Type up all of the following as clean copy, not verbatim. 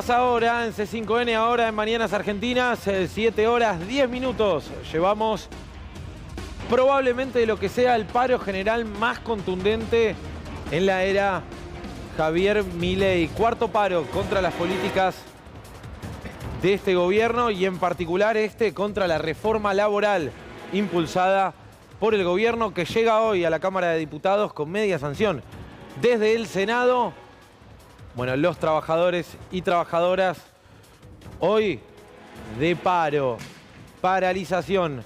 más ahora en C5N, ahora en Mañanas Argentinas, 7 horas 10 minutos. Llevamos probablemente lo que sea el paro general más contundente en la era Javier Milei. Cuarto paro contra las políticas de este gobierno y en particular contra la reforma laboral impulsada por el gobierno, que llega hoy a la Cámara de Diputados con media sanción. Desde el Senado, bueno, los trabajadores y trabajadoras hoy de paro, paralización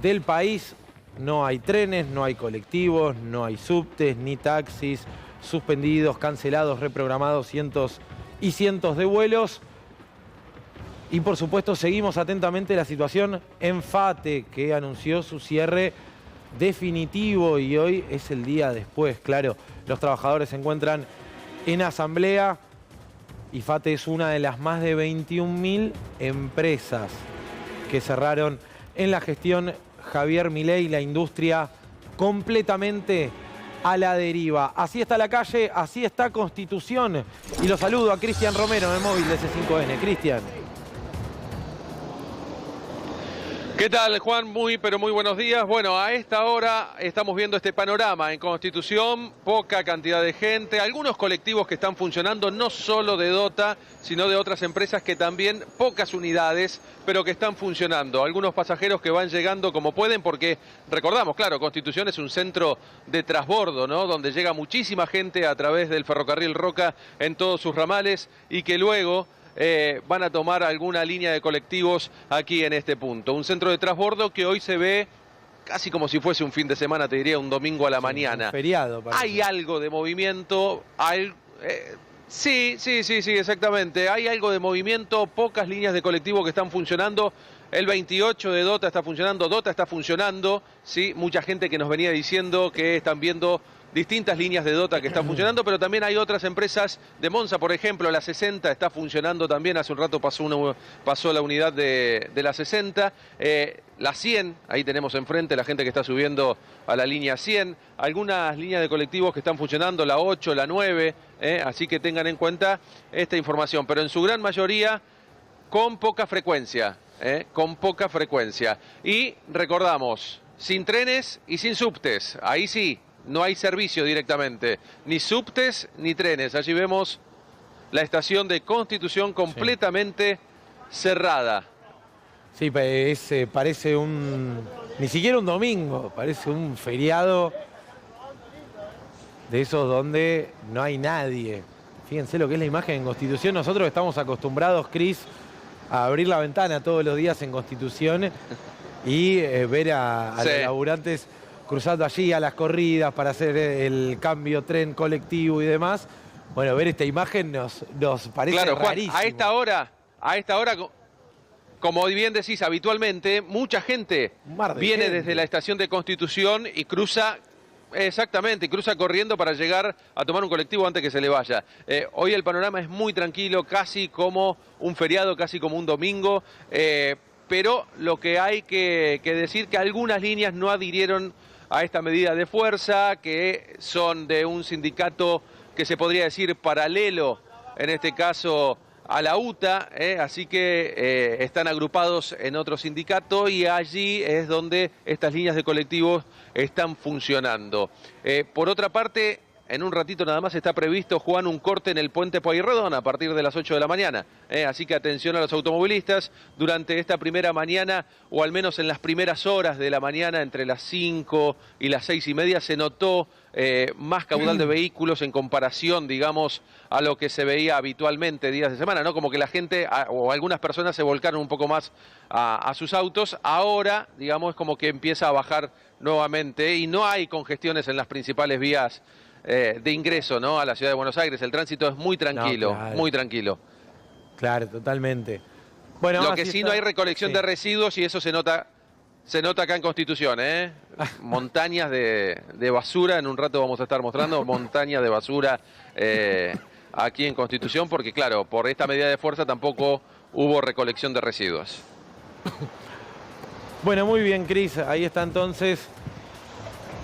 del país. No hay trenes, no hay colectivos, no hay subtes ni taxis, suspendidos, cancelados, reprogramados cientos y cientos de vuelos. Y por supuesto seguimos atentamente la situación en FATE, que anunció su cierre definitivo y hoy es el día después. Claro, los trabajadores se encuentran en asamblea y FATE es una de las más de 21.000 empresas que cerraron en la gestión Javier Milei, la industria completamente a la deriva. Así está la calle, así está Constitución. Y lo saludo a Cristian Romero en el móvil de C5N. Cristian. ¿Qué tal, Juan? Muy buenos días. Bueno, a esta hora estamos viendo este panorama en Constitución, poca cantidad de gente, algunos colectivos que están funcionando, no solo de Dota, sino de otras empresas que también, pocas unidades, pero que están funcionando. Algunos pasajeros que van llegando como pueden, porque recordamos, claro, Constitución es un centro de transbordo, ¿no? Donde llega muchísima gente a través del ferrocarril Roca en todos sus ramales y que luego van a tomar alguna línea de colectivos aquí en este punto. Un centro de transbordo que hoy se ve casi como si fuese un fin de semana, te diría un domingo a la mañana. Un feriado. Parece. Hay algo de movimiento, sí, exactamente. Hay algo de movimiento, pocas líneas de colectivo que están funcionando. El 28 de Dota está funcionando, sí, mucha gente que nos venía diciendo que están viendo distintas líneas de Dota que están funcionando, pero también hay otras empresas de Monza, por ejemplo, la 60 está funcionando también, hace un rato pasó la unidad de la 60, la 100, ahí tenemos enfrente la gente que está subiendo a la línea 100, algunas líneas de colectivos que están funcionando, la 8, la 9, así que tengan en cuenta esta información, pero en su gran mayoría con poca frecuencia, y recordamos, sin trenes y sin subtes, ahí sí, no hay servicio directamente, ni subtes ni trenes. Allí vemos la estación de Constitución completamente cerrada. Sí, parece ni siquiera un domingo, parece un feriado de esos donde no hay nadie. Fíjense lo que es la imagen en Constitución. Nosotros estamos acostumbrados, Cris, a abrir la ventana todos los días en Constitución y ver a Sí. los laburantes cruzando allí a las corridas para hacer el cambio tren colectivo y demás. Bueno, ver esta imagen nos parece claro, Juan, rarísimo. a esta hora, como bien decís, habitualmente, mucha gente viene desde la estación de Constitución y cruza, exactamente, cruza corriendo para llegar a tomar un colectivo antes que se le vaya. Hoy el panorama es muy tranquilo, casi como un feriado, casi como un domingo, pero lo que hay que decir que algunas líneas no adhirieron a esta medida de fuerza, que son de un sindicato que se podría decir paralelo, en este caso a la UTA, así que están agrupados en otro sindicato y allí es donde estas líneas de colectivos están funcionando. Por otra parte, en un ratito nada más está previsto, Juan, un corte en el puente Pueyrredón a partir de las 8 de la mañana. Así que atención a los automovilistas durante esta primera mañana, o al menos en las primeras horas de la mañana, entre las 5 y las 6:30, se notó más caudal de vehículos en comparación, digamos, a lo que se veía habitualmente días de semana, ¿no? Como que la gente o algunas personas se volcaron un poco más a sus autos. Ahora, digamos, es como que empieza a bajar nuevamente y no hay congestiones en las principales vías de ingreso, ¿no?, a la ciudad de Buenos Aires. El tránsito es muy tranquilo, No, claro. muy tranquilo. Claro, totalmente. Bueno, Lo que sí no hay recolección de residuos y eso se nota acá en Constitución, montañas de basura, en un rato vamos a estar mostrando montañas de basura aquí en Constitución, porque claro, por esta medida de fuerza tampoco hubo recolección de residuos. Bueno, muy bien, Cris, ahí está entonces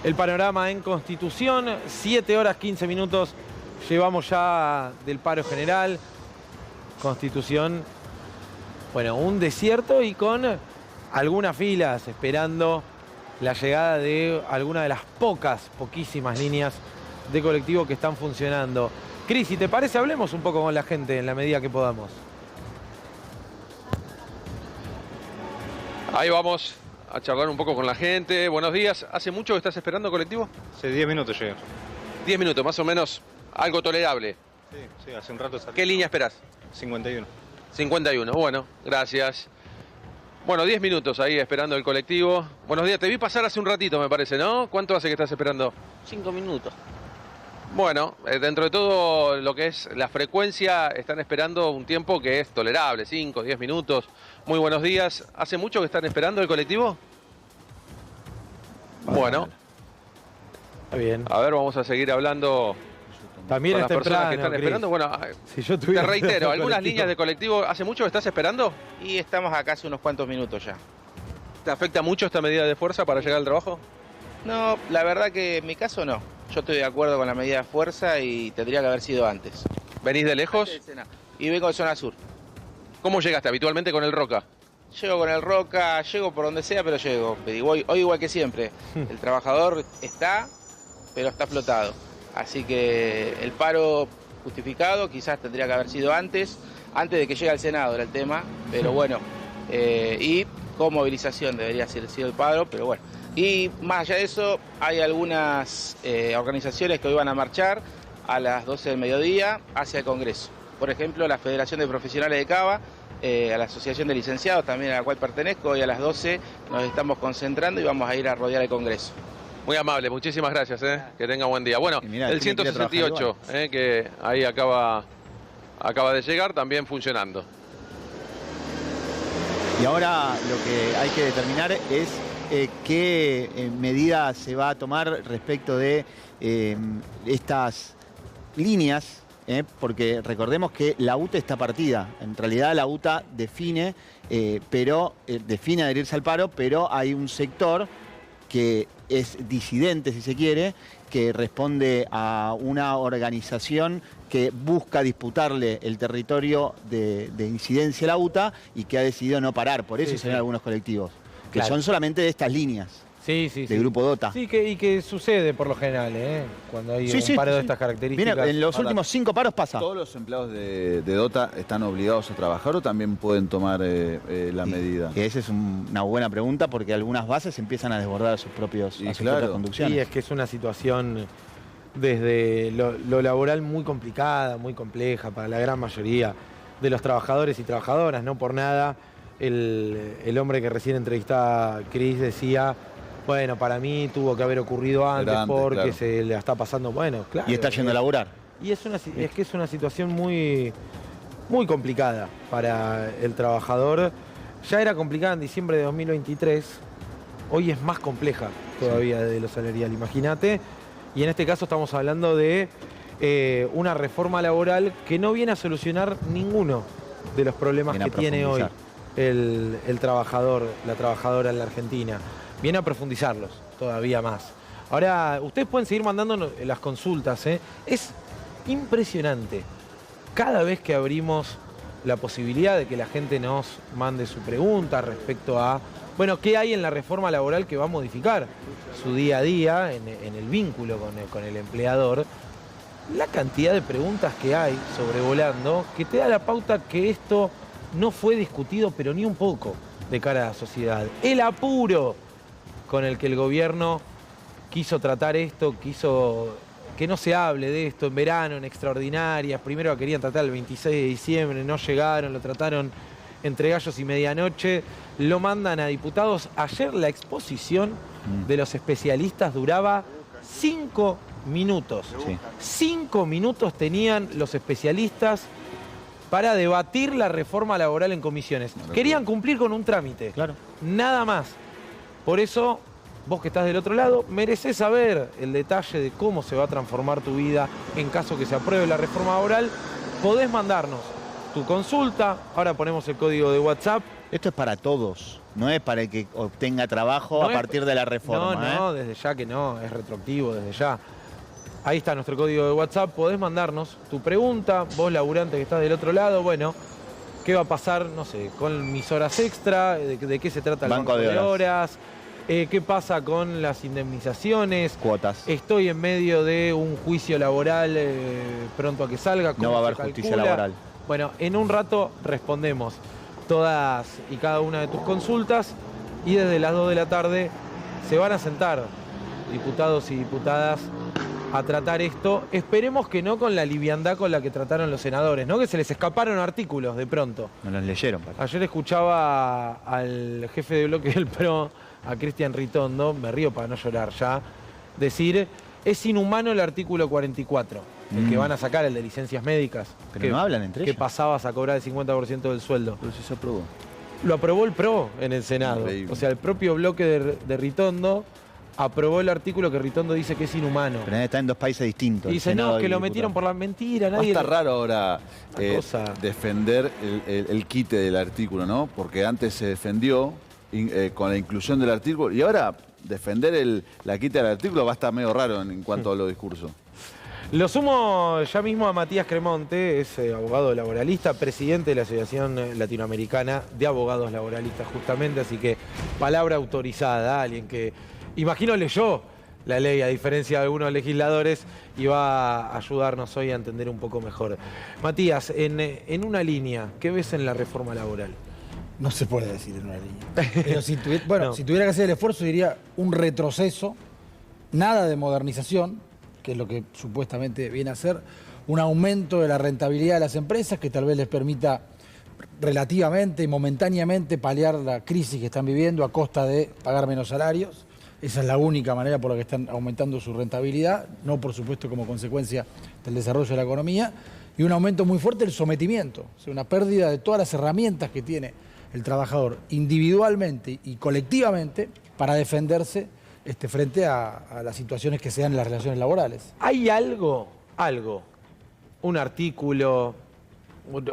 el panorama en Constitución. 7 horas 15 minutos llevamos ya del paro general. Constitución, bueno, un desierto y con algunas filas esperando la llegada de alguna de las poquísimas líneas de colectivo que están funcionando. Cris, si te parece, hablemos un poco con la gente en la medida que podamos. Ahí vamos a charlar un poco con la gente. Buenos días. ¿Hace mucho que estás esperando colectivo? Hace 10 minutos llegué. 10 minutos, más o menos, algo tolerable. Sí, hace un rato salí. ¿Qué línea esperás? 51. 51, bueno, gracias. Bueno, 10 minutos ahí esperando el colectivo. Buenos días, te vi pasar hace un ratito, me parece, ¿no? ¿Cuánto hace que estás esperando? 5 minutos. Bueno, dentro de todo lo que es la frecuencia, están esperando un tiempo que es tolerable, 5, 10 minutos. Muy buenos días. ¿Hace mucho que están esperando el colectivo? Bueno. Está bien. A ver, vamos a seguir hablando También con es las personas temprano, que están Cris. esperando. Bueno, Si yo te reitero, algunas líneas de colectivo, ¿hace mucho que estás esperando? Y estamos acá hace unos cuantos minutos ya. ¿Te afecta mucho esta medida de fuerza para llegar al trabajo? No, la verdad que en mi caso no. Yo estoy de acuerdo con la medida de fuerza y tendría que haber sido antes. ¿Venís de lejos? Y vengo de zona sur. ¿Cómo llegaste habitualmente con el Roca? Llego con el Roca, llego por donde sea, pero llego. Hoy igual que siempre. El trabajador está, pero está explotado. Así que el paro justificado quizás tendría que haber sido antes de que llegue al Senado era el tema. Pero bueno, y con movilización debería haber sido el paro, pero bueno. Y más allá de eso, hay algunas organizaciones que hoy van a marchar a las 12 del mediodía hacia el Congreso. Por ejemplo, la Federación de Profesionales de Cava, a la Asociación de Licenciados, también a la cual pertenezco, hoy a las 12 nos estamos concentrando y vamos a ir a rodear el Congreso. Muy amable, muchísimas gracias, que tenga buen día. Bueno, Mirá, el 168, que ahí acaba de llegar, también funcionando. Y ahora lo que hay que determinar es qué medida se va a tomar respecto de estas líneas, porque recordemos que la UTA está partida. En realidad la UTA define, define adherirse al paro, pero hay un sector que es disidente, si se quiere, que responde a una organización que busca disputarle el territorio de incidencia a la UTA y que ha decidido no parar. Por eso se ven algunos colectivos, que son solamente de estas líneas. Del Grupo Dota. Sí, y que sucede por lo general, cuando hay un paro de estas características. Mira, en los últimos 5 paros pasa. ¿Todos los empleados de Dota están obligados a trabajar o también pueden tomar la medida? Que esa es una buena pregunta, porque algunas bases empiezan a desbordar a sus propias conducciones. Sí, es que es una situación desde lo laboral muy complicada, muy compleja para la gran mayoría de los trabajadores y trabajadoras. No por nada, el hombre que recién entrevistaba Cris decía: bueno, para mí tuvo que haber ocurrido antes porque se le está pasando, bueno, claro. Y está yendo a laburar. Y es que es una situación muy, muy complicada para el trabajador. Ya era complicada en diciembre de 2023, hoy es más compleja todavía de lo salarial, imagínate. Y en este caso estamos hablando de una reforma laboral que no viene a solucionar ninguno de los problemas que tiene hoy el trabajador, la trabajadora en la Argentina. Viene a profundizarlos todavía más. Ahora, ustedes pueden seguir mandándonos las consultas. Es impresionante. Cada vez que abrimos la posibilidad de que la gente nos mande su pregunta respecto a, bueno, qué hay en la reforma laboral que va a modificar su día a día en el vínculo con el empleador, la cantidad de preguntas que hay sobrevolando que te da la pauta que esto no fue discutido, pero ni un poco, de cara a la sociedad. El apuro con el que el gobierno quiso tratar esto, quiso que no se hable de esto en verano, en extraordinarias. Primero querían tratar el 26 de diciembre, no llegaron, lo trataron entre gallos y medianoche, lo mandan a diputados. Ayer la exposición de los especialistas duraba 5 minutos. 5 minutos tenían los especialistas para debatir la reforma laboral en comisiones. Querían cumplir con un trámite, nada más. Por eso, vos que estás del otro lado, merecés saber el detalle de cómo se va a transformar tu vida en caso que se apruebe la reforma laboral. Podés mandarnos tu consulta, ahora ponemos el código de WhatsApp. Esto es para todos, no es para el que obtenga trabajo a partir de la reforma. No, desde ya que no, es retroactivo desde ya. Ahí está nuestro código de WhatsApp. Podés mandarnos tu pregunta, vos laburante que estás del otro lado. Bueno, ¿qué va a pasar, no sé, con mis horas extra? ¿De qué se trata el banco de horas? ¿Qué pasa con las indemnizaciones? Cuotas. Estoy en medio de un juicio laboral pronto a que salga. No va a haber justicia laboral. Bueno, en un rato respondemos todas y cada una de tus consultas y desde las 2 de la tarde se van a sentar diputados y diputadas a tratar esto. Esperemos que no con la liviandad con la que trataron los senadores, ¿no? Que se les escaparon artículos de pronto. No los leyeron. Ayer escuchaba al jefe de bloque del PRO, a Cristian Ritondo, me río para no llorar ya, decir, es inhumano el artículo 44, el que van a sacar, el de licencias médicas. Pero que, no hablan entre ellos. Que pasabas a cobrar el 50% del sueldo. Pero si se aprobó. Lo aprobó el PRO en el Senado. Increíble. O sea, el propio bloque de Ritondo aprobó el artículo que Ritondo dice que es inhumano. Pero está en 2 países distintos. Y dice, no, que lo metieron por la mentira. Nadie Está raro ahora cosa. defender el quite del artículo, ¿no? Porque antes se defendió con la inclusión del artículo y ahora defender la quite del artículo va a estar medio raro en cuanto a los discursos. Lo sumo ya mismo a Matías Cremonte, es abogado laboralista, presidente de la Asociación Latinoamericana de Abogados Laboralistas justamente, así que palabra autorizada, alguien que imagino leyó la ley a diferencia de algunos legisladores y va a ayudarnos hoy a entender un poco mejor. Matías, en una línea, ¿qué ves en la reforma laboral? No se puede decir en una línea. Pero si tuviera que hacer el esfuerzo, diría un retroceso, nada de modernización, que es lo que supuestamente viene a ser, un aumento de la rentabilidad de las empresas que tal vez les permita relativamente y momentáneamente paliar la crisis que están viviendo a costa de pagar menos salarios. Esa es la única manera por la que están aumentando su rentabilidad, no por supuesto como consecuencia del desarrollo de la economía, y un aumento muy fuerte del sometimiento, o sea, una pérdida de todas las herramientas que tiene el trabajador individualmente y colectivamente para defenderse frente a las situaciones que se dan en las relaciones laborales. ¿Hay algo, un artículo,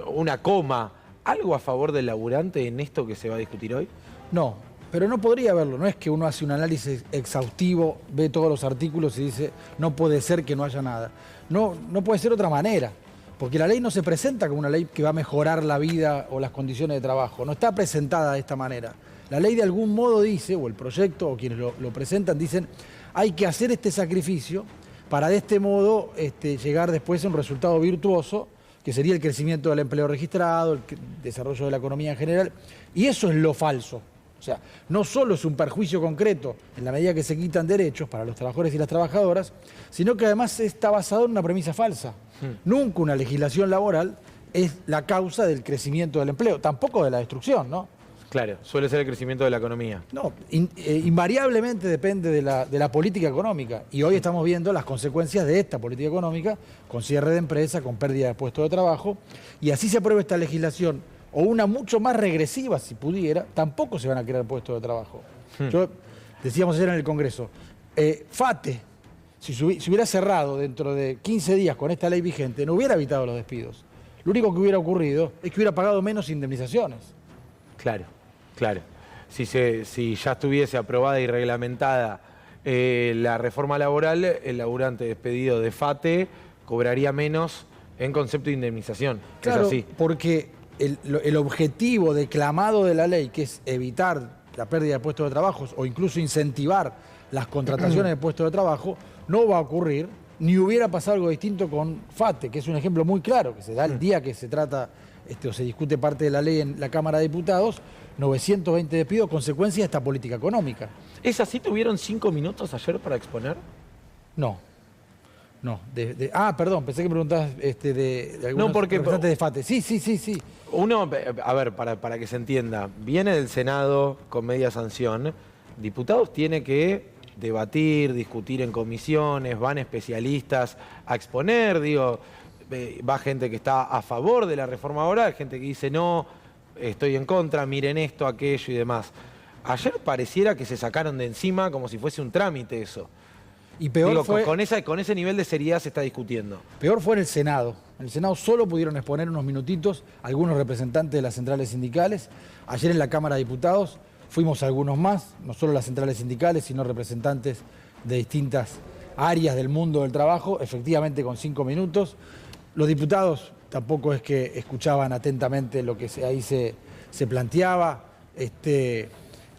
una coma, algo a favor del laburante en esto que se va a discutir hoy? No, pero no podría haberlo. No es que uno hace un análisis exhaustivo, ve todos los artículos y dice, no puede ser que no haya nada. No puede ser de otra manera, porque la ley no se presenta como una ley que va a mejorar la vida o las condiciones de trabajo. No está presentada de esta manera. La ley de algún modo dice, o el proyecto, o quienes lo presentan, dicen, hay que hacer este sacrificio para de este modo llegar después a un resultado virtuoso, que sería el crecimiento del empleo registrado, el desarrollo de la economía en general, y eso es lo falso. O sea, no solo es un perjuicio concreto en la medida que se quitan derechos para los trabajadores y las trabajadoras, sino que además está basado en una premisa falsa. Nunca una legislación laboral es la causa del crecimiento del empleo, tampoco de la destrucción, ¿no? Claro, suele ser el crecimiento de la economía. No, invariablemente depende de la política económica. Y hoy estamos viendo las consecuencias de esta política económica, con cierre de empresas, con pérdida de puestos de trabajo. Y así se aprueba esta legislación, o una mucho más regresiva, si pudiera, tampoco se van a crear puestos de trabajo. Decíamos ayer en el Congreso, FATE, si hubiera cerrado dentro de 15 días con esta ley vigente, no hubiera evitado los despidos. Lo único que hubiera ocurrido es que hubiera pagado menos indemnizaciones. Claro. Si ya estuviese aprobada y reglamentada la reforma laboral, el laburante despedido de FATE cobraría menos en concepto de indemnización. Claro, es así. Porque el objetivo declamado de la ley, que es evitar la pérdida de puestos de trabajo o incluso incentivar las contrataciones de puestos de trabajo, no va a ocurrir, ni hubiera pasado algo distinto con FATE, que es un ejemplo muy claro, que se da el día que se trata o se discute parte de la ley en la Cámara de Diputados, 920 despidos, consecuencia de esta política económica. ¿Es así? ¿Tuvieron 5 minutos ayer para exponer? No. Perdón, pensé que preguntabas de algunos representantes de FATE. Sí. Uno, a ver, para que se entienda, viene del Senado con media sanción, diputados tiene que debatir, discutir en comisiones, van especialistas a exponer, va gente que está a favor de la reforma laboral, gente que dice no, estoy en contra, miren esto, aquello y demás. Ayer pareciera que se sacaron de encima como si fuese un trámite eso. Y peor fue, con ese nivel de seriedad se está discutiendo. Peor fue en el Senado. En el Senado solo pudieron exponer unos minutitos algunos representantes de las centrales sindicales. Ayer en la Cámara de Diputados fuimos algunos más, no solo las centrales sindicales, sino representantes de distintas áreas del mundo del trabajo, efectivamente con 5 minutos. Los diputados tampoco es que escuchaban atentamente lo que ahí se planteaba.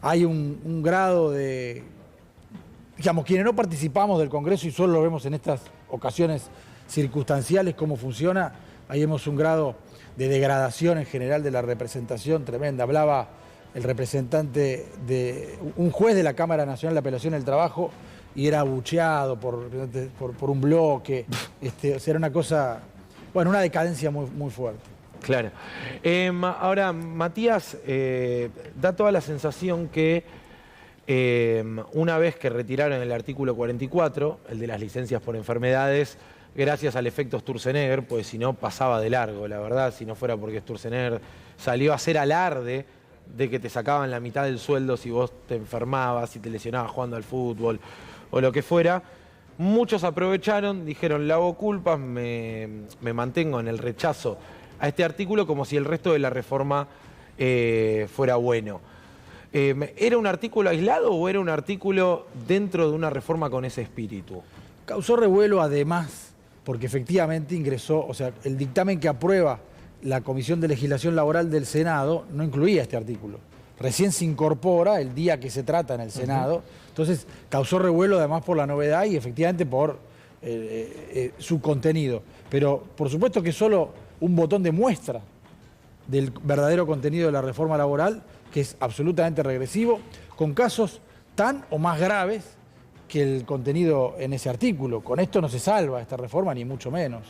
Hay un grado de... Digamos, quienes no participamos del Congreso y solo lo vemos en estas ocasiones circunstanciales, cómo funciona, ahí vemos un grado de degradación en general de la representación tremenda. Hablaba el representante de un juez de la Cámara Nacional de Apelación del Trabajo y era abucheado por un bloque. O sea, era una cosa, bueno, una decadencia muy fuerte. Claro. Ahora, Matías, da toda la sensación que una vez que retiraron el artículo 44, el de las licencias por enfermedades, gracias al efecto Sturzenegger, pues si no pasaba de largo, la verdad, si no fuera porque Sturzenegger salió a hacer alarde de que te sacaban la mitad del sueldo si vos te enfermabas, si te lesionabas jugando al fútbol o lo que fuera. Muchos aprovecharon, dijeron, le hago culpas, me mantengo en el rechazo a este artículo como si el resto de la reforma fuera bueno. ¿Era un artículo aislado o era un artículo dentro de una reforma con ese espíritu? Causó revuelo además, porque efectivamente ingresó, o sea, el dictamen que aprueba la Comisión de Legislación Laboral del Senado no incluía este artículo. Recién se incorpora el día que se trata en el Senado, entonces causó revuelo además por la novedad y efectivamente por su contenido. Pero por supuesto que solo un botón de muestra del verdadero contenido de la reforma laboral, que es absolutamente regresivo, con casos tan o más graves que el contenido en ese artículo. Con esto no se salva esta reforma, ni mucho menos.